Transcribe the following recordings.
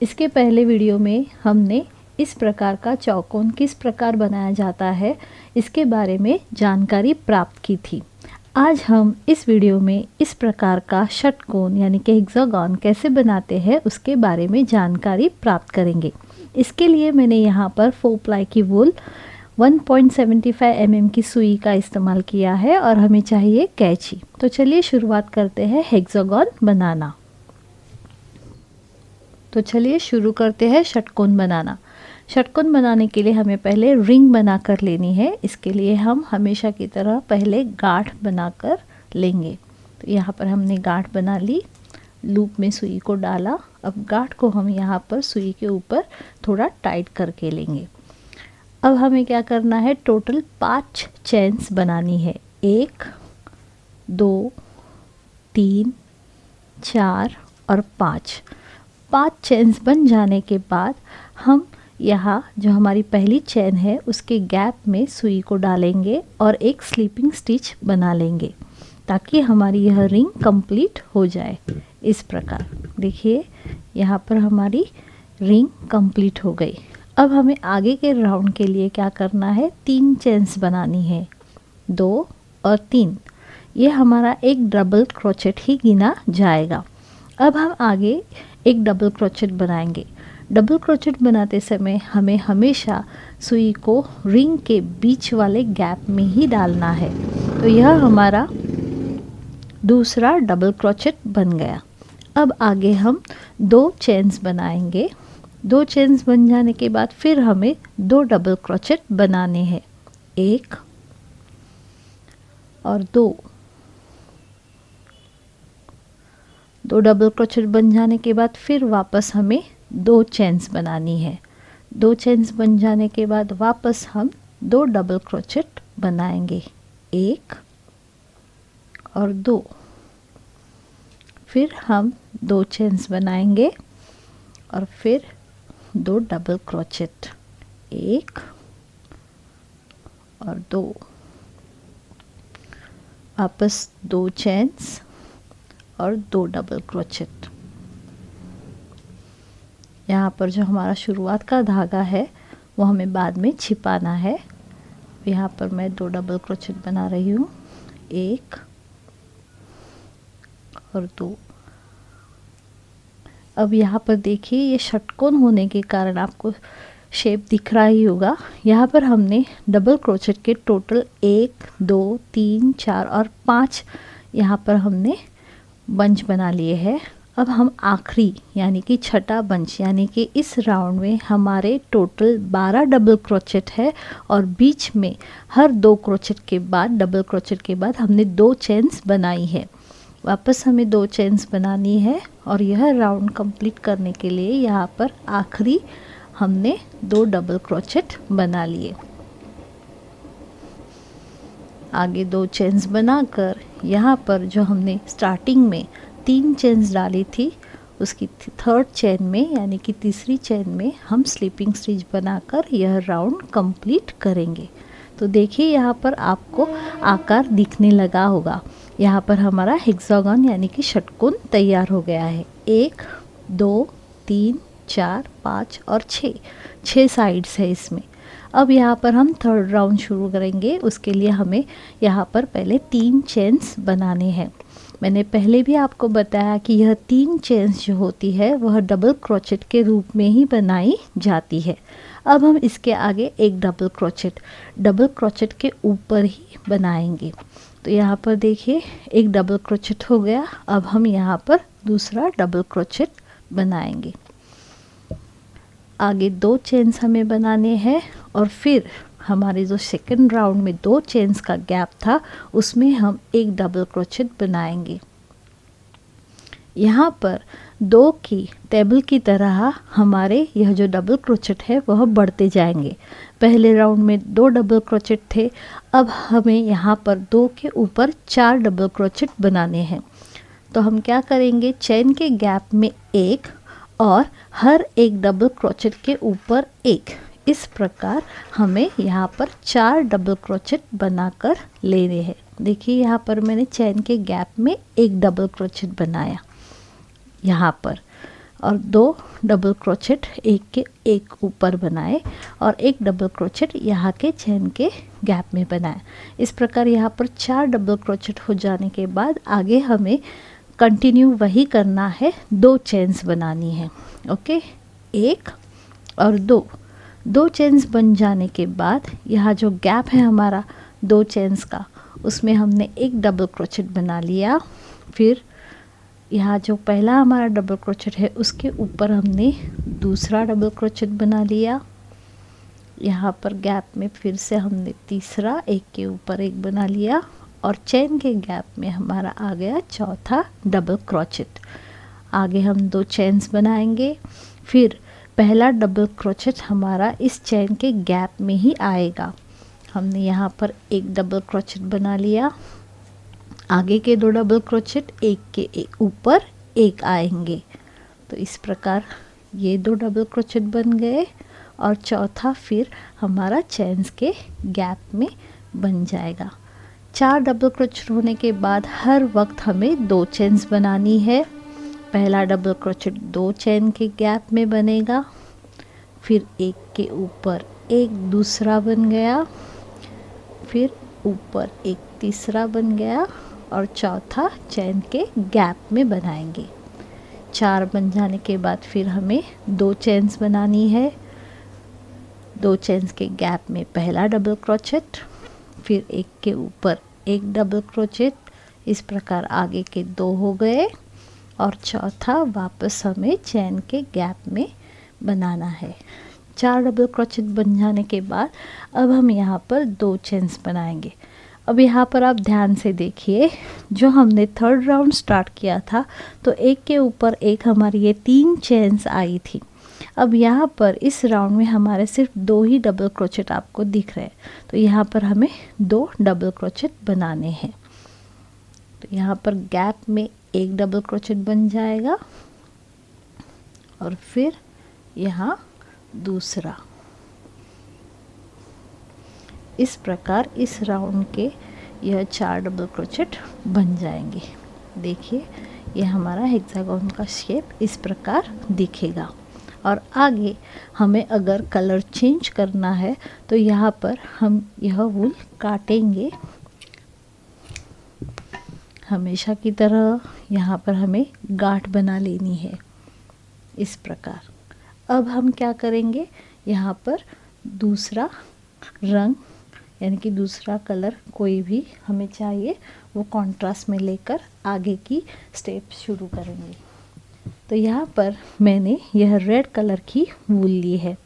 इसके पहले वीडियो में हमने इस प्रकार का चौकोन किस प्रकार बनाया जाता है इसके बारे में जानकारी प्राप्त की थी। आज हम इस वीडियो में इस प्रकार का षटकोण यानी कि हेक्सागोन कैसे बनाते हैं उसके बारे में जानकारी प्राप्त करेंगे। इसके लिए मैंने यहाँ पर 4 प्लाई की वूल 1.75 mm की सुई का इस्तेमाल किया है और हमें चाहिए कैंची। तो चलिए शुरुआत करते हैं हेक्सागोन बनाना। तो चलिए शुरू करते हैं षटकोण बनाना। षटकोण बनाने के लिए हमें पहले रिंग बना कर लेनी है। इसके लिए हम हमेशा की तरह पहले गांठ बनाकर लेंगे। तो यहाँ पर हमने गांठ बना ली, लूप में सुई को डाला। अब गांठ को हम यहाँ पर सुई के ऊपर थोड़ा टाइट करके लेंगे। अब हमें क्या करना है, टोटल 5 चेन्स बनानी है। 1 2 3 4 और 5 चेन्स बन जाने के बाद हम यहाँ जो हमारी पहली चेन है उसके गैप में सुई को डालेंगे और एक स्लीपिंग स्टिच बना लेंगे ताकि हमारी यह रिंग कंप्लीट हो जाए। इस प्रकार देखिए यहाँ पर हमारी रिंग कंप्लीट हो गई। अब हमें आगे के राउंड के लिए क्या करना है, 3 चेन्स बनानी है, 2 और 3। ये हमारा एक डबल क्रोचेट ही गिना जाएगा। अब हम आगे एक डबल क्रोचेट बनाएंगे। डबल क्रोचेट बनाते समय हमें हमेशा सुई को रिंग के बीच वाले गैप में ही डालना है। तो यह हमारा दूसरा डबल क्रोचेट बन गया। अब आगे हम 2 चेन्स बनाएंगे। 2 चेन्स बन जाने के बाद फिर हमें 2 डबल क्रोचेट बनाने हैं, 1 और 2। 2 डबल क्रोचेट बन जाने के बाद फिर वापस हमें 2 चेन्स बनानी है। 2 चेन्स बन जाने के बाद वापस हम 2 डबल क्रोचेट बनाएंगे, 1 और 2। फिर हम 2 चेन्स बनाएंगे और फिर 2 डबल क्रोचेट, 1 और 2। वापस 2 चेन्स और 2 डबल क्रोचेट। यहाँ पर जो हमारा शुरुआत का धागा है वो हमें बाद में छिपाना है। यहाँ पर मैं 2 डबल क्रोचेट बना रही हूँ, 1 और 2। अब यहाँ पर देखिए ये षटकोण होने के कारण आपको शेप दिख रहा ही होगा। यहाँ पर हमने डबल क्रोचेट के टोटल 1 2 3 4 और 5 यहाँ पर हमने बंच बना लिए हैं। अब हम आखिरी यानी कि छठा बंच यानी कि इस राउंड में हमारे टोटल 12 डबल क्रोचेट है और बीच में हर 2 क्रोचेट के बाद डबल क्रोचेट के बाद हमने 2 चेन्स बनाई है। वापस हमें 2 चेन्स बनानी है और यह राउंड कंप्लीट करने के लिए यहाँ पर आखिरी हमने 2 डबल क्रोचेट बना लिए। आगे 2 चेन्स बनाकर यहाँ पर जो हमने स्टार्टिंग में 3 चेन्स डाली थी उसकी 3rd चेन में यानी कि तीसरी चेन में हम स्लीपिंग स्टिच बनाकर यह राउंड कंप्लीट करेंगे। तो देखिए यहाँ पर आपको आकार दिखने लगा होगा। यहाँ पर हमारा हेक्सागोन यानी कि षटकोण तैयार हो गया है। 1 2 3 4 5 और 6 साइड्स है इसमें। अब यहाँ पर हम 3rd राउंड शुरू करेंगे। उसके लिए हमें यहाँ पर पहले 3 चेन्स बनाने हैं। मैंने पहले भी आपको बताया कि यह 3 चेन्स जो होती है वह डबल क्रोचेट के रूप में ही बनाई जाती है। अब हम इसके आगे एक डबल क्रोचेट के ऊपर ही बनाएंगे। तो यहाँ पर देखिए एक डबल क्रोचेट हो गया। अब हम यहाँ पर दूसरा डबल क्रोचेट बनाएंगे। आगे 2 चेन्स हमें बनाने हैं और फिर हमारे जो सेकंड राउंड में 2 चेन्स का गैप था उसमें हम एक डबल क्रोचेट बनाएंगे। यहाँ पर 2 की टेबल की तरह हमारे यह जो डबल क्रोचेट है वह बढ़ते जाएंगे। पहले राउंड में 2 डबल क्रोचेट थे, अब हमें यहाँ पर 2 के ऊपर 4 डबल क्रोचेट बनाने हैं। तो हम क्या करेंगे, चेन के गैप में 1 और हर एक डबल क्रोचेट के ऊपर 1, इस प्रकार हमें यहाँ पर 4 डबल क्रोचेट बनाकर लेने हैं। देखिए यहाँ पर मैंने चेन के गैप में एक डबल क्रोचेट बनाया। यहाँ पर और 2 डबल क्रोचेट एक के एक ऊपर बनाए और एक डबल क्रोचेट यहाँ के चेन के गैप में बनाए। इस प्रकार यहाँ पर 4 डबल क्रोचेट हो जाने के बाद आगे हमें कंटिन्यू वही करना है, 2 चेन्स बनानी है। ओके, 1 और 2 चेन्स बन जाने के बाद यहाँ जो गैप है हमारा 2 चेन्स का, उसमें हमने एक डबल क्रोचेट बना लिया। फिर यहाँ जो पहला हमारा डबल क्रोचेट है उसके ऊपर हमने दूसरा डबल क्रोचेट बना लिया। यहाँ पर गैप में फिर से हमने तीसरा एक के ऊपर एक बना लिया और चेन के गैप में हमारा आ गया चौथा डबल क्रोचेट। आगे हम 2 चेन्स बनाएंगे। फिर पहला डबल क्रोचेट हमारा इस चेन के गैप में ही आएगा। हमने यहाँ पर एक डबल क्रोचेट बना लिया। आगे के 2 डबल क्रोचेट एक के एक ऊपर एक आएंगे। तो इस प्रकार ये 2 डबल क्रोचेट बन गए और चौथा फिर हमारा चेन्स के गैप में बन जाएगा। 4 डबल क्रोचेट होने के बाद हर वक्त हमें 2 चेन्स बनानी है। पहला डबल क्रोचेट 2 चेन के गैप में बनेगा, फिर एक के ऊपर एक दूसरा बन गया, फिर ऊपर एक तीसरा बन गया और चौथा चेन के गैप में बनाएंगे। 4 बन जाने के बाद फिर हमें 2 चेन्स बनानी है। 2 चेन्स के गैप में पहला डबल क्रोचेट, फिर एक के ऊपर एक डबल क्रोचेट। इस प्रकार आगे के 2 हो गए और चौथा वापस हमें चेन के गैप में बनाना है। 4 डबल क्रोचेट बन जाने के बाद अब हम यहाँ पर 2 चेन्स बनाएंगे। अब यहाँ पर आप ध्यान से देखिए, जो हमने 3rd राउंड स्टार्ट किया था तो एक के ऊपर एक हमारी ये 3 चेन्स आई थी। अब यहाँ पर इस राउंड में हमारे सिर्फ 2 ही डबल क्रोचेट आपको दिख रहे हैं, तो यहाँ पर हमें 2 डबल क्रोचेट बनाने हैं। तो यहाँ पर गैप में एक डबल क्रोचेट बन जाएगा और फिर यहाँ दूसरा। इस प्रकार इस राउंड के यह 4 डबल क्रोचेट बन जाएंगे। देखिए ये हमारा हेक्सागोन का शेप इस प्रकार दिखेगा। और आगे हमें अगर कलर चेंज करना है तो यहाँ पर हम यह वूल काटेंगे हमेशा की तरह। यहाँ पर हमें गांठ बना लेनी है इस प्रकार। अब हम क्या करेंगे, यहाँ पर दूसरा रंग यानी कि दूसरा कलर कोई भी हमें चाहिए वो कॉन्ट्रास्ट में लेकर आगे की स्टेप शुरू करेंगे। तो यहाँ पर मैंने यह रेड कलर की वूल ली है।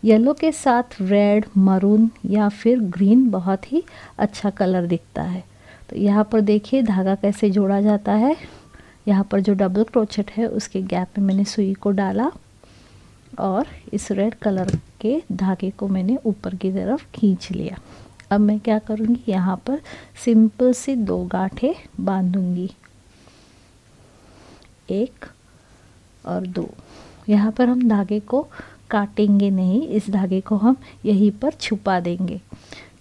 येलो के साथ रेड, मरून या फिर ग्रीन बहुत ही अच्छा कलर दिखता है। तो यहाँ पर देखिए धागा कैसे जोड़ा जाता है। यहाँ पर जो डबल क्रोचेट है उसके गैप में मैंने सुई को डाला और इस रेड कलर के धागे को मैंने ऊपर की तरफ खींच लिया। अब मैं क्या करूँगी, यहाँ पर सिंपल सी 2 गांठें बांधूंगी, 1 और 2। यहाँ पर हम धागे को काटेंगे नहीं, इस धागे को हम यहीं पर छुपा देंगे।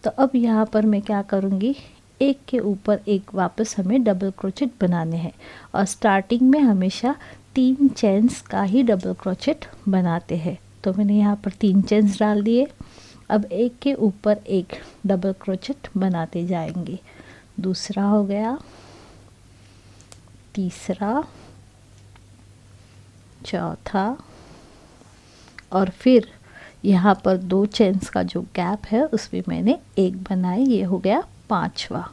तो अब यहाँ पर मैं क्या करूँगी, एक के ऊपर एक वापस हमें डबल क्रोचेट बनाने हैं और स्टार्टिंग में हमेशा 3 चेन्स का ही डबल क्रोचेट बनाते हैं। तो मैंने यहाँ पर 3 चेन्स डाल दिए। अब एक के ऊपर एक डबल क्रोचेट बनाते जाएंगे। दूसरा हो गया, तीसरा, चौथा और फिर यहाँ पर 2 चेन्स का जो गैप है उसमें मैंने एक बनाए, ये हो गया 5वां।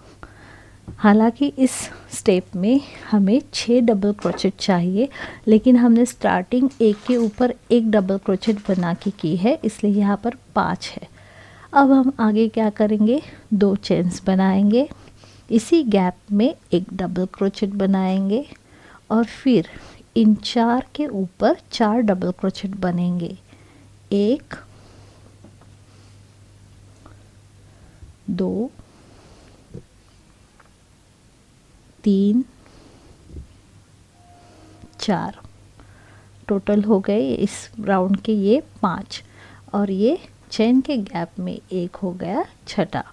हालांकि इस स्टेप में हमें 6 डबल क्रोचेट चाहिए, लेकिन हमने स्टार्टिंग एक के ऊपर एक डबल क्रोचेट बना के की है, इसलिए यहाँ पर 5 है। अब हम आगे क्या करेंगे, 2 चेन्स बनाएंगे, इसी गैप में एक डबल क्रोचेट बनाएंगे और फिर इन 4 के ऊपर 4 डबल क्रोचेट बनेंगे। 1, 2, 3, 4 टोटल हो गए इस राउंड के ये 5 और ये चेन के गैप में एक हो गया 6ठा।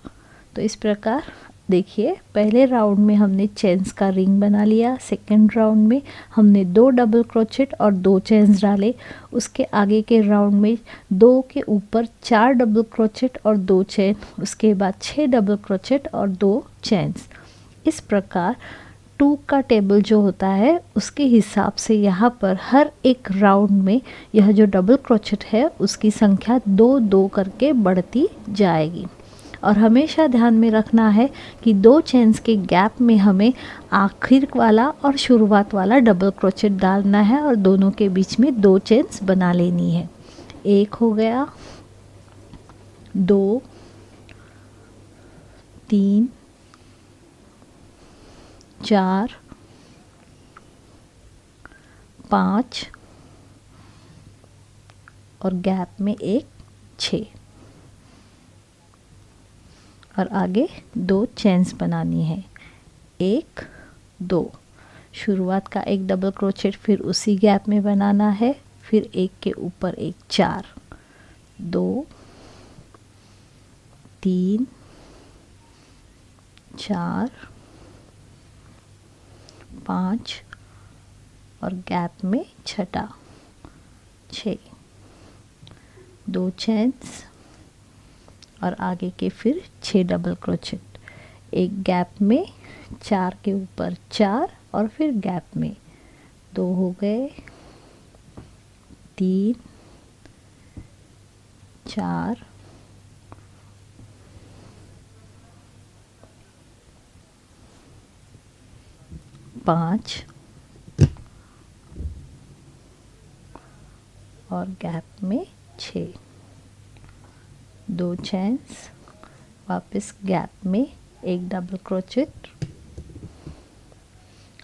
तो इस प्रकार देखिए पहले राउंड में हमने चेन्स का रिंग बना लिया, सेकंड राउंड में हमने 2 डबल क्रोचेट और 2 चेन्स डाले, उसके आगे के राउंड में 2 के ऊपर 4 डबल क्रोचेट और 2 चेन, उसके बाद 6 डबल क्रोचेट और 2 चेन्स। इस प्रकार 2 का टेबल जो होता है उसके हिसाब से यहाँ पर हर एक राउंड में यह जो डबल क्रोचेट है उसकी संख्या 2-2 करके बढ़ती जाएगी। और हमेशा ध्यान में रखना है कि 2 चेन्स के गैप में हमें आखिर वाला और शुरुआत वाला डबल क्रोचेट डालना है और दोनों के बीच में 2 चेन्स बना लेनी है। 1 हो गया, 2, 3, 4, 5 और गैप में एक 6 और आगे 2 चेन्स बनानी है। 1, 2, शुरुआत का एक डबल क्रोचेट फिर उसी गैप में बनाना है, फिर एक के ऊपर एक 4, 2, 3, 4, 5 और गैप में छठा 6, 2 चेन्स और आगे के फिर 6 डबल क्रोचेट, एक गैप में 4 के ऊपर 4 और फिर गैप में 2 हो गए, 3, 4, 5 और गैप में 6, 2 चेन्स, वापस गैप में एक डबल क्रोचेट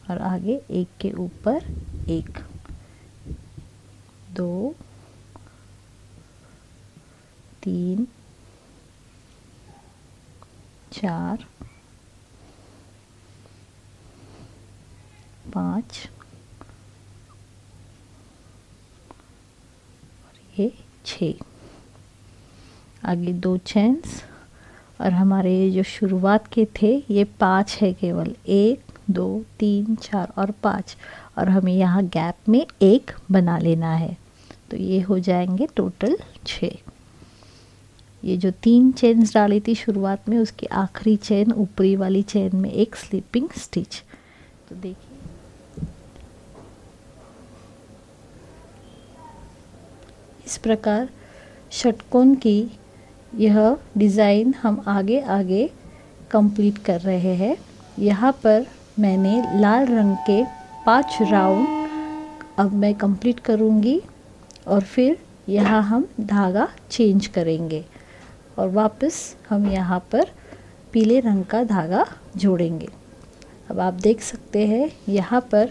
और आगे एक के ऊपर एक, 2, 3, 4, 5 और ये 6, आगे 2 चेन्स और हमारे ये जो शुरुआत के थे ये 5 है केवल, 1, 2, 3, 4 और 5 और हमें यहाँ गैप में एक बना लेना है, तो ये हो जाएंगे टोटल 6। ये जो 3 चेन्स डाली थी शुरुआत में उसकी आखिरी चेन ऊपरी वाली चेन में एक स्लिपिंग स्टिच। तो देखिए इस प्रकार षटकोण की यह डिज़ाइन हम आगे आगे कंप्लीट कर रहे हैं। यहाँ पर मैंने लाल रंग के 5 राउंड अब मैं कंप्लीट करूँगी और फिर यहाँ हम धागा चेंज करेंगे और वापस हम यहाँ पर पीले रंग का धागा जोड़ेंगे। अब आप देख सकते हैं यहाँ पर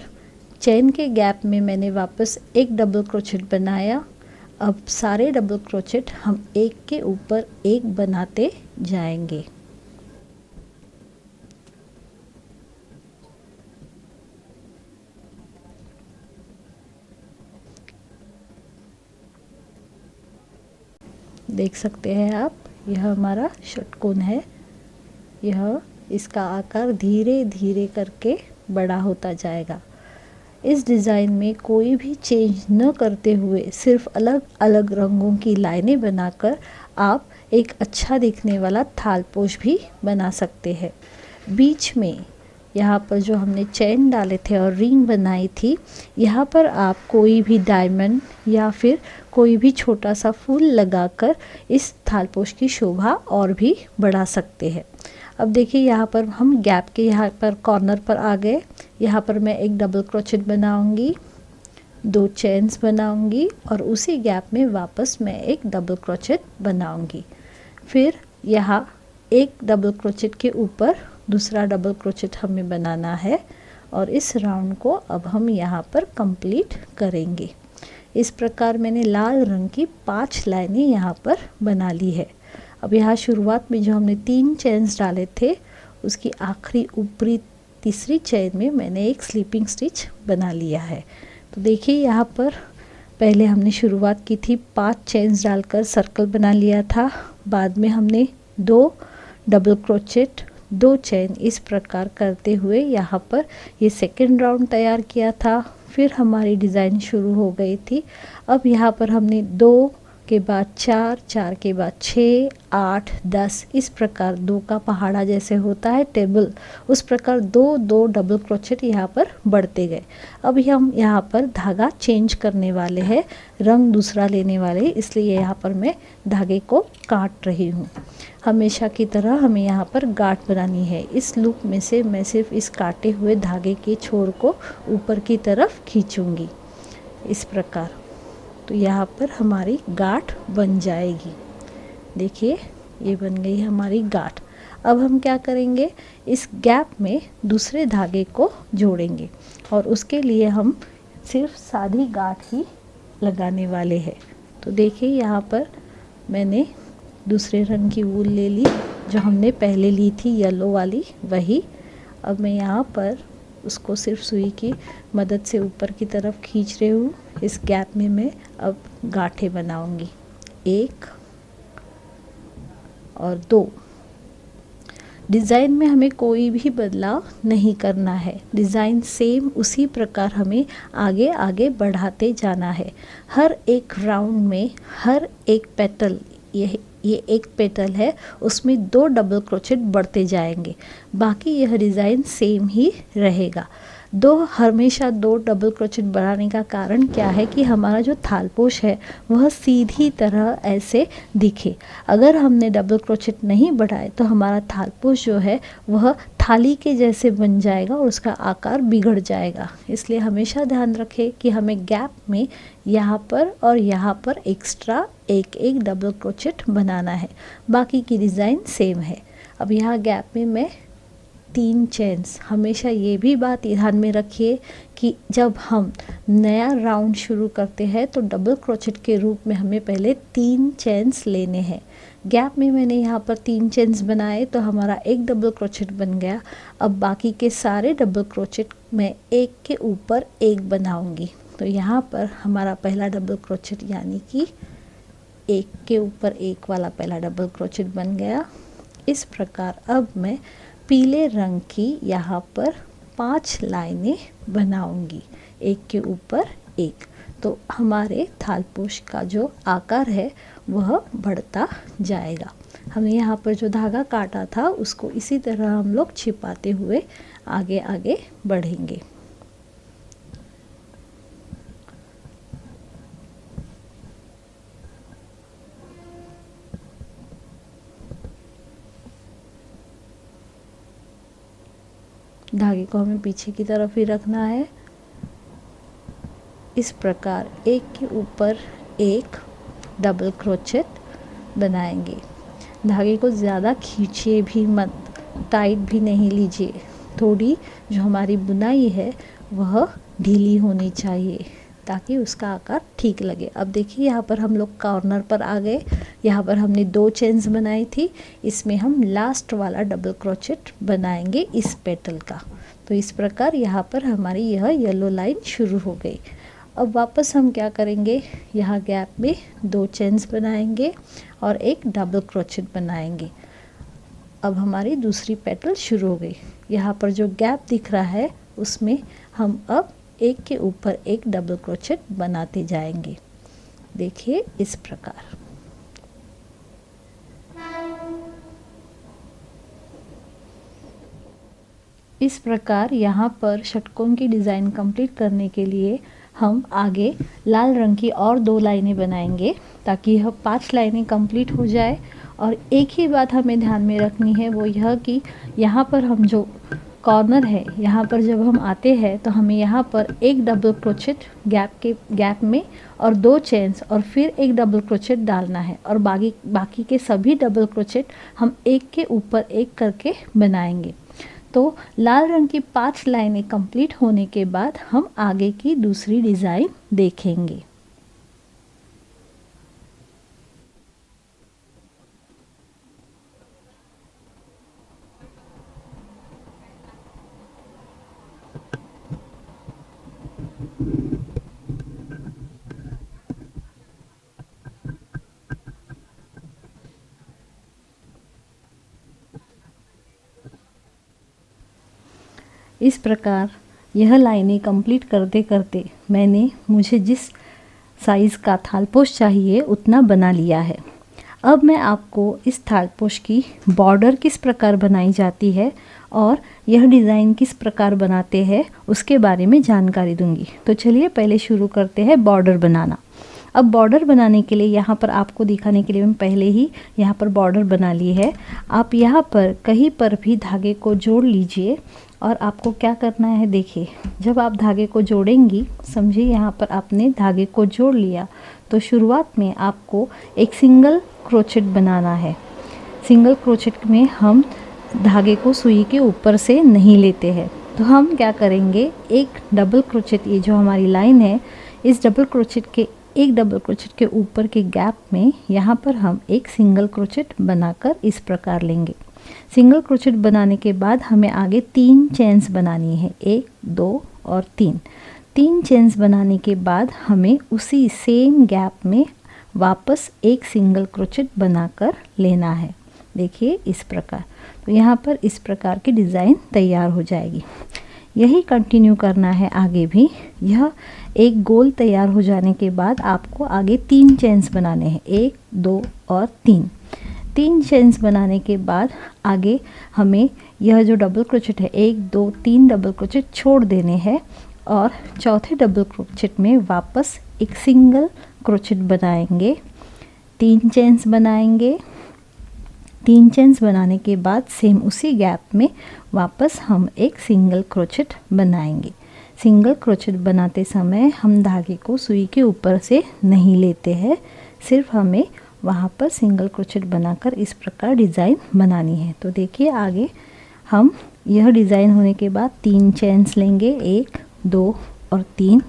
चेन के गैप में मैंने वापस एक डबल क्रोचेट बनाया। अब सारे डबल क्रोचेट हम एक के ऊपर एक बनाते जाएंगे। देख सकते हैं आप, यह हमारा षटकोण है। यह इसका आकार धीरे धीरे करके बड़ा होता जाएगा। इस डिज़ाइन में कोई भी चेंज न करते हुए सिर्फ अलग अलग रंगों की लाइनें बनाकर आप एक अच्छा दिखने वाला थालपोश भी बना सकते हैं। बीच में यहाँ पर जो हमने चेन डाले थे और रिंग बनाई थी, यहाँ पर आप कोई भी डायमंड या फिर कोई भी छोटा सा फूल लगाकर इस थालपोश की शोभा और भी बढ़ा सकते हैं। अब देखिए यहाँ पर हम गैप के यहाँ पर कॉर्नर पर आ गए। यहाँ पर मैं एक डबल क्रोचेट बनाऊंगी, 2 चेन्स बनाऊंगी और उसी गैप में वापस मैं एक डबल क्रोचेट बनाऊंगी। फिर यहाँ एक डबल क्रोचेट के ऊपर दूसरा डबल क्रोचेट हमें बनाना है और इस राउंड को अब हम यहाँ पर कंप्लीट करेंगे। इस प्रकार मैंने लाल रंग की 5 लाइनें यहाँ पर बना ली है। अब यहाँ शुरुआत में जो हमने 3 चेन्स डाले थे उसकी आखिरी ऊपरी तीसरी चेन में मैंने एक स्लीपिंग स्टिच बना लिया है। तो देखिए यहाँ पर पहले हमने शुरुआत की थी 5 चेन्स डालकर सर्कल बना लिया था। बाद में हमने 2 डबल क्रोचेट 2 चेन इस प्रकार करते हुए यहाँ पर ये सेकंड राउंड तैयार किया था। फिर हमारी डिज़ाइन शुरू हो गई थी। अब यहाँ पर हमने 2 के बाद 4, 4 के बाद 6, 8, 10 इस प्रकार 2 का पहाड़ा जैसे होता है टेबल, उस प्रकार 2 डबल क्रोचेट यहाँ पर बढ़ते गए। अब हम यहाँ पर धागा चेंज करने वाले हैं, रंग दूसरा लेने वाले, इसलिए यहाँ पर मैं धागे को काट रही हूँ। हमेशा की तरह हमें यहाँ पर गांठ बनानी है। इस लूप में से मैं सिर्फ इस काटे हुए धागे के छोर को ऊपर की तरफ खींचूंगी इस प्रकार। तो यहाँ पर हमारी गांठ बन जाएगी। देखिए ये बन गई हमारी गांठ। अब हम क्या करेंगे, इस गैप में दूसरे धागे को जोड़ेंगे और उसके लिए हम सिर्फ सादी गांठ ही लगाने वाले हैं। तो देखिए यहाँ पर मैंने दूसरे रंग की वूल ले ली, जो हमने पहले ली थी येलो वाली वही। अब मैं यहाँ पर उसको सिर्फ सुई की मदद से ऊपर की तरफ खींच रही हूँ। इस गैप में मैं अब गांठें बनाऊंगी, 1 और 2। डिज़ाइन में हमें कोई भी बदलाव नहीं करना है, डिज़ाइन सेम उसी प्रकार हमें आगे आगे बढ़ाते जाना है। हर एक राउंड में हर एक पेटल, ये एक पेटल है, उसमें 2 डबल क्रोचेट बढ़ते जाएंगे, बाकी यह डिज़ाइन सेम ही रहेगा। हमेशा 2 डबल क्रोचेट बढ़ाने का कारण क्या है कि हमारा जो थालपोश है वह सीधी तरह ऐसे दिखे। अगर हमने डबल क्रोचेट नहीं बढ़ाए तो हमारा थालपोश जो है वह थाली के जैसे बन जाएगा और उसका आकार बिगड़ जाएगा। इसलिए हमेशा ध्यान रखें कि हमें गैप में यहाँ पर और यहाँ पर एक्स्ट्रा एक डबल क्रोचेट बनाना है, बाकी की डिज़ाइन सेम है। अब यहाँ गैप में मैं 3 चेन्स, हमेशा ये भी बात ध्यान में रखिए कि जब हम नया राउंड शुरू करते हैं तो डबल क्रोचेट के रूप में हमें पहले 3 चेन्स लेने हैं। गैप में मैंने यहाँ पर 3 चेन्स बनाए तो हमारा एक डबल क्रोचेट बन गया। अब बाकी के सारे डबल क्रोचेट मैं एक के ऊपर एक बनाऊंगी। तो यहाँ पर हमारा पहला डबल क्रोचेट यानी कि एक के ऊपर एक वाला पहला डबल क्रोचेट बन गया। इस प्रकार अब मैं पीले रंग की यहाँ पर 5 लाइनें बनाऊंगी, एक के ऊपर एक। तो हमारे थालपोश का जो आकार है वह बढ़ता जाएगा। हमें यहाँ पर जो धागा काटा था उसको इसी तरह हम लोग छिपाते हुए आगे आगे बढ़ेंगे। धागे को हमें पीछे की तरफ ही रखना है। इस प्रकार एक के ऊपर एक डबल क्रोचेट बनाएंगे। धागे को ज़्यादा खींचिए भी मत, टाइट भी नहीं लीजिए। थोड़ी जो हमारी बुनाई है वह ढीली होनी चाहिए ताकि उसका आकार ठीक लगे। अब देखिए यहाँ पर हम लोग कॉर्नर पर आ गए। यहाँ पर हमने 2 चेन्स बनाई थी, इसमें हम लास्ट वाला डबल क्रोचेट बनाएंगे इस पेटल का। तो इस प्रकार यहाँ पर हमारी यह येलो लाइन शुरू हो गई। अब वापस हम क्या करेंगे, यहाँ गैप में 2 चेन्स बनाएंगे और एक डबल क्रोचेट बनाएंगे। अब हमारी दूसरी पेटल शुरू हो गई। यहाँ पर जो गैप दिख रहा है उसमें हम अब एक के ऊपर एक डबल क्रोचेट बनाते जाएंगे। देखिए इस प्रकार। इस प्रकार यहाँ पर षटकोण की डिज़ाइन कंप्लीट करने के लिए हम आगे लाल रंग की और 2 लाइनें बनाएंगे ताकि यह 5 लाइनें कंप्लीट हो जाए। और एक ही बात हमें ध्यान में रखनी है, वो यह कि यहाँ पर हम जो कॉर्नर है, यहाँ पर जब हम आते हैं तो हमें यहाँ पर एक डबल क्रोचेट गैप में और 2 चेन्स और फिर एक डबल क्रोचेट डालना है और बाकी के सभी डबल क्रोचेट हम एक के ऊपर एक करके बनाएंगे। तो लाल रंग की 5 लाइनें कंप्लीट होने के बाद हम आगे की दूसरी डिज़ाइन देखेंगे। इस प्रकार यह लाइनें कंप्लीट करते करते मुझे जिस साइज़ का थालपोश चाहिए उतना बना लिया है। अब मैं आपको इस थालपोश की बॉर्डर किस प्रकार बनाई जाती है और यह डिज़ाइन किस प्रकार बनाते हैं उसके बारे में जानकारी दूंगी। तो चलिए पहले शुरू करते हैं बॉर्डर बनाना। अब बॉर्डर बनाने के लिए यहाँ पर आपको दिखाने के लिए मैं पहले ही यहाँ पर बॉर्डर बना ली है। आप यहाँ पर कहीं पर भी धागे को जोड़ लीजिए और आपको क्या करना है, देखिए जब आप धागे को जोड़ेंगी, समझिए यहाँ पर आपने धागे को जोड़ लिया तो शुरुआत में आपको एक सिंगल क्रोचेट बनाना है। सिंगल क्रोचेट में हम धागे को सुई के ऊपर से नहीं लेते हैं, तो हम क्या करेंगे, एक डबल क्रोचेट, ये जो हमारी लाइन है इस डबल क्रोचेट के ऊपर के गैप में यहाँ पर हम एक सिंगल क्रोचेट बनाकर इस प्रकार लेंगे। सिंगल क्रोचेट बनाने के बाद हमें आगे 3 चेन्स बनानी है, 1, 2 और 3 चेन्स बनाने के बाद हमें उसी सेम गैप में वापस एक सिंगल क्रोचेट बनाकर लेना है। देखिए इस प्रकार, तो यहाँ पर इस प्रकार की डिज़ाइन तैयार हो जाएगी। यही कंटिन्यू करना है आगे भी। यह एक गोल तैयार हो जाने के बाद आपको आगे 3 चेन्स बनाने हैं, 1, 2 और 3 चेन्स बनाने के बाद आगे हमें यह जो डबल क्रोचेट है 1, 2, 3 डबल क्रोचेट छोड़ देने हैं और चौथे डबल क्रोचेट में वापस एक सिंगल क्रोचेट बनाएंगे, 3 चेन्स बनाएंगे। 3 चेन्स बनाने के बाद सेम उसी गैप में वापस हम एक सिंगल क्रोचेट बनाएंगे। सिंगल क्रोचेट बनाते समय हम धागे को सुई के ऊपर से नहीं लेते हैं, सिर्फ हमें वहाँ पर सिंगल क्रोचेट बनाकर इस प्रकार डिज़ाइन बनानी है। तो देखिए आगे हम यह डिज़ाइन होने के बाद 3 चेन्स लेंगे, 1, 2 और 3।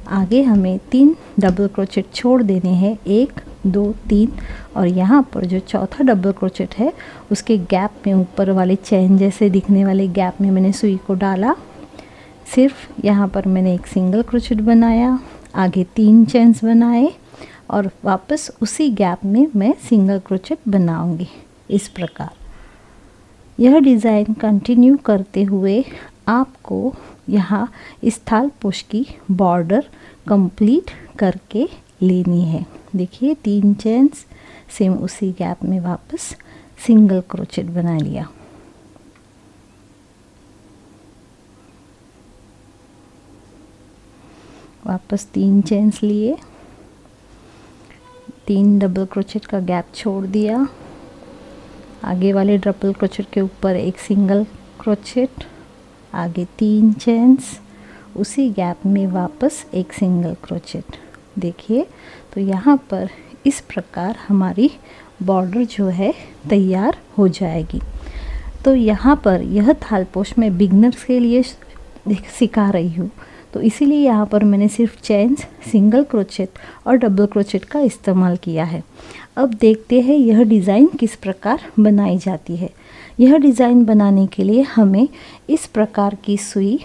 आगे हमें 3 डबल क्रोचेट छोड़ देने हैं, 1, 2, 3 और यहाँ पर जो चौथा डबल क्रोचेट है उसके गैप में, ऊपर वाले चैन जैसे दिखने वाले गैप में मैंने सुई को डाला। सिर्फ यहाँ पर मैंने एक सिंगल क्रोचेट बनाया, आगे 3 चेन्स बनाए और वापस उसी गैप में मैं सिंगल क्रोचेट बनाऊंगी। इस प्रकार यह डिज़ाइन कंटिन्यू करते हुए आपको यहाँ इस थालपोश की बॉर्डर कंप्लीट करके लेनी है। देखिए 3 चेन्स, सेम उसी गैप में वापस सिंगल क्रोचेट बना लिया। वापस 3 चेन्स लिए, 3 डबल क्रोचेट का गैप छोड़ दिया, आगे वाले डबल क्रोचेट के ऊपर एक सिंगल क्रोचेट, आगे 3 चेन्स, उसी गैप में वापस एक सिंगल क्रोचेट। देखिए तो यहाँ पर इस प्रकार हमारी बॉर्डर जो है तैयार हो जाएगी। तो यहाँ पर यह थालपोश मैं बिगनर्स के लिए सिखा रही हूँ, तो इसीलिए यहाँ पर मैंने सिर्फ चेन्स, सिंगल क्रोचेट और डबल क्रोचेट का इस्तेमाल किया है। अब देखते हैं यह डिज़ाइन किस प्रकार बनाई जाती है। यह डिज़ाइन बनाने के लिए हमें इस प्रकार की सुई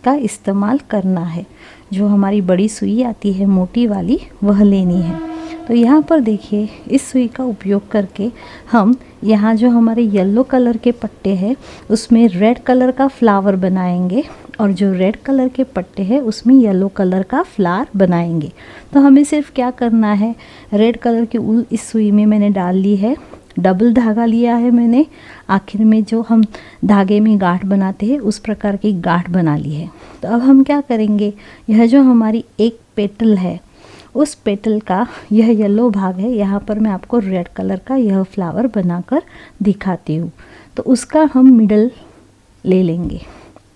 का इस्तेमाल करना है। जो हमारी बड़ी सुई आती है मोटी वाली, वह लेनी है। तो यहाँ पर देखिए इस सुई का उपयोग करके हम यहाँ जो हमारे येलो कलर के पट्टे हैं उसमें रेड कलर का फ्लावर बनाएंगे और जो रेड कलर के पट्टे हैं उसमें येलो कलर का फ्लावर बनाएंगे। तो हमें सिर्फ क्या करना है, रेड कलर की ऊल इस सुई में मैंने डाल ली है, डबल धागा लिया है मैंने, आखिर में जो हम धागे में गांठ बनाते हैं उस प्रकार की गांठ बना ली है। तो अब हम क्या करेंगे, यह जो हमारी एक पेटल है उस पेटल का यह येलो भाग है, यहाँ पर मैं आपको रेड कलर का यह फ्लावर बनाकर दिखाती हूँ। तो उसका हम मिडल ले लेंगे।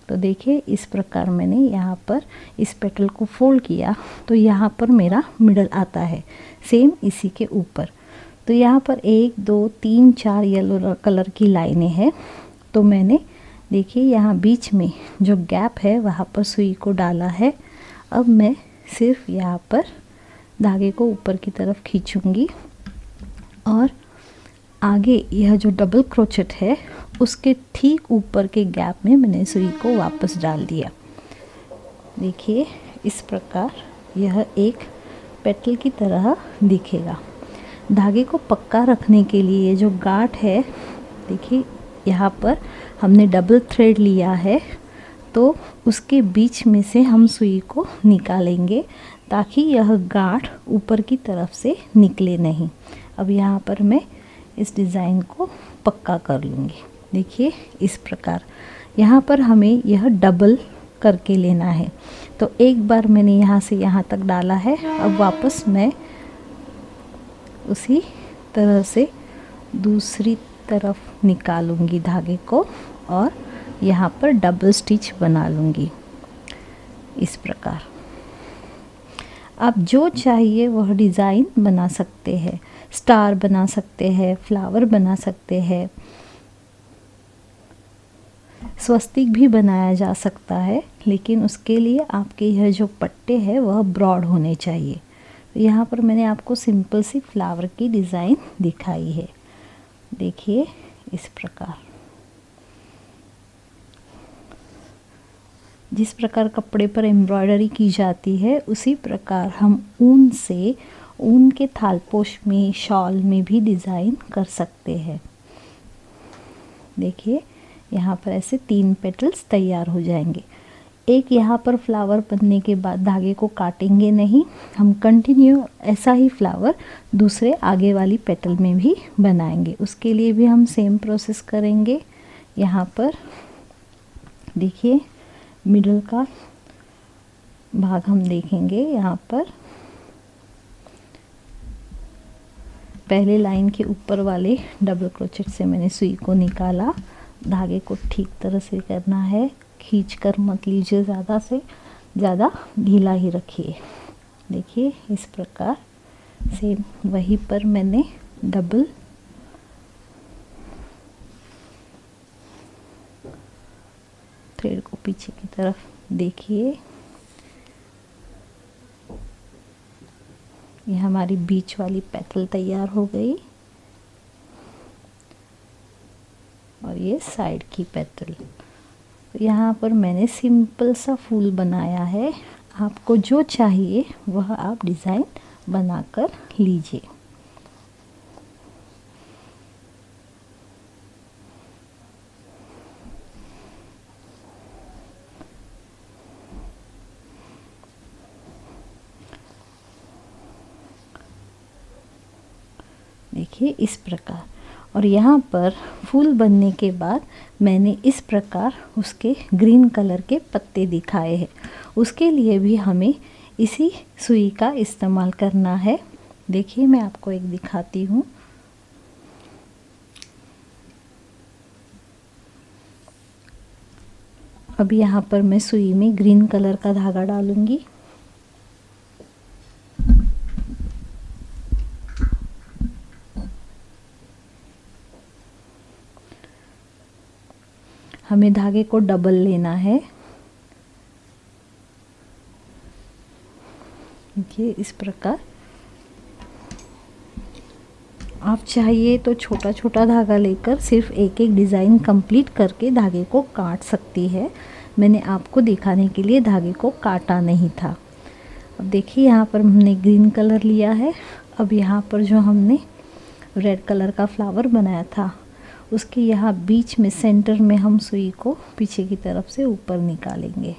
तो देखिए इस प्रकार मैंने यहाँ पर इस पेटल को फोल्ड किया तो यहाँ पर मेरा मिडल आता है, सेम इसी के ऊपर। तो यहाँ पर 1, 2, 3, 4 येलो कलर की लाइनें हैं। तो मैंने देखिए यहाँ बीच में जो गैप है वहाँ पर सुई को डाला है। अब मैं सिर्फ यहाँ पर धागे को ऊपर की तरफ खींचूंगी और आगे यह जो डबल क्रोचेट है उसके ठीक ऊपर के गैप में मैंने सुई को वापस डाल दिया। देखिए इस प्रकार यह एक पेटल की तरह दिखेगा। धागे को पक्का रखने के लिए जो गांठ है, देखिए यहाँ पर हमने डबल थ्रेड लिया है तो उसके बीच में से हम सुई को निकालेंगे ताकि यह गांठ ऊपर की तरफ से निकले नहीं। अब यहाँ पर मैं इस डिज़ाइन को पक्का कर लूँगी। देखिए इस प्रकार यहाँ पर हमें यह डबल करके लेना है। तो एक बार मैंने यहाँ से यहाँ तक डाला है, अब वापस मैं उसी तरह से दूसरी तरफ निकालूंगी धागे को और यहाँ पर डबल स्टिच बना लूँगी इस प्रकार। आप जो चाहिए वह डिज़ाइन बना सकते हैं, स्टार बना सकते हैं, फ्लावर बना सकते हैं, स्वस्तिक भी बनाया जा सकता है, लेकिन उसके लिए आपके यह जो पट्टे हैं वह ब्रॉड होने चाहिए। तो यहाँ पर मैंने आपको सिंपल सी फ्लावर की डिज़ाइन दिखाई है। देखिए इस प्रकार, जिस प्रकार कपड़े पर एम्ब्रॉयडरी की जाती है उसी प्रकार हम ऊन से ऊन के थालपोश में, शॉल में भी डिज़ाइन कर सकते हैं। देखिए यहाँ पर ऐसे 3 पेटल्स तैयार हो जाएंगे। एक यहाँ पर फ्लावर बनने के बाद धागे को काटेंगे नहीं, हम कंटिन्यू ऐसा ही फ्लावर दूसरे आगे वाली पेटल में भी बनाएंगे। उसके लिए भी हम सेम प्रोसेस करेंगे। यहाँ पर देखिए मिडल का भाग हम देखेंगे। यहाँ पर पहले लाइन के ऊपर वाले डबल क्रोचेट से मैंने सुई को निकाला। धागे को ठीक तरह से करना है, खींच कर मत लीजिए, ज़्यादा से ज़्यादा ढीला ही रखिए। देखिए इस प्रकार सेम वहीं पर मैंने डबल थ्रेड को पीछे की तरफ देखिए। ये हमारी बीच वाली पेटल तैयार हो गई और ये साइड की पेटल। तो यहाँ पर मैंने सिंपल सा फूल बनाया है। आपको जो चाहिए वह आप डिज़ाइन बनाकर लीजिए। देखिए इस प्रकार। और यहाँ पर फूल बनने के बाद मैंने इस प्रकार उसके ग्रीन कलर के पत्ते दिखाए हैं। उसके लिए भी हमें इसी सुई का इस्तेमाल करना है। देखिए मैं आपको एक दिखाती हूँ। अब यहाँ पर मैं सुई में ग्रीन कलर का धागा डालूंगी। हमें धागे को डबल लेना है। देखिए इस प्रकार। आप चाहिए तो छोटा छोटा धागा लेकर सिर्फ एक एक डिज़ाइन कंप्लीट करके धागे को काट सकती है। मैंने आपको दिखाने के लिए धागे को काटा नहीं था। अब देखिए यहाँ पर हमने ग्रीन कलर लिया है। अब यहाँ पर जो हमने रेड कलर का फ्लावर बनाया था उसके यहाँ बीच में सेंटर में हम सुई को पीछे की तरफ से ऊपर निकालेंगे।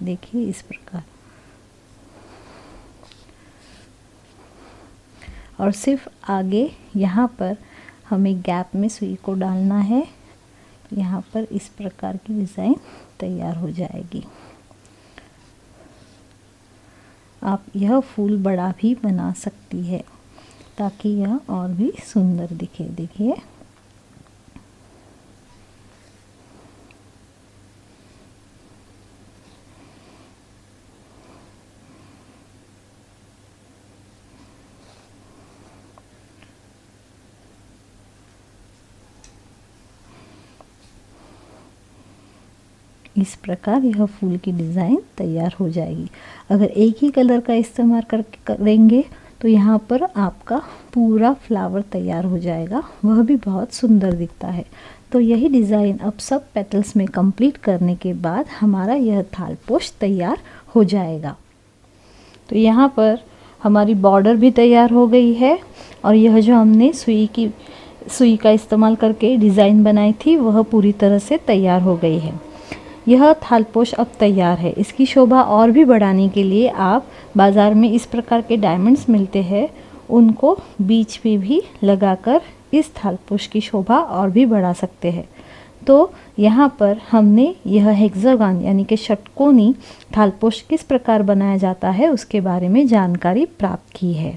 देखिए इस प्रकार। और सिर्फ आगे यहाँ पर हमें गैप में सुई को डालना है। यहाँ पर इस प्रकार की डिज़ाइन तैयार हो जाएगी। आप यह फूल बड़ा भी बना सकती है ताकि यह और भी सुंदर दिखे। देखिए इस प्रकार यह फूल की डिज़ाइन तैयार हो जाएगी। अगर एक ही कलर का इस्तेमाल करेंगे तो यहाँ पर आपका पूरा फ्लावर तैयार हो जाएगा, वह भी बहुत सुंदर दिखता है। तो यही डिज़ाइन अब सब पेटल्स में कंप्लीट करने के बाद हमारा यह थालपोश तैयार हो जाएगा। तो यहाँ पर हमारी बॉर्डर भी तैयार हो गई है और यह जो हमने सुई का इस्तेमाल करके डिज़ाइन बनाई थी वह पूरी तरह से तैयार हो गई है। यह थालपोश अब तैयार है। इसकी शोभा और भी बढ़ाने के लिए आप बाज़ार में इस प्रकार के डायमंड्स मिलते हैं, उनको बीच पे भी लगाकर इस थालपोश की शोभा और भी बढ़ा सकते हैं। तो यहाँ पर हमने यह हेक्सागन यानी कि षटकोनी थालपोश किस प्रकार बनाया जाता है उसके बारे में जानकारी प्राप्त की है।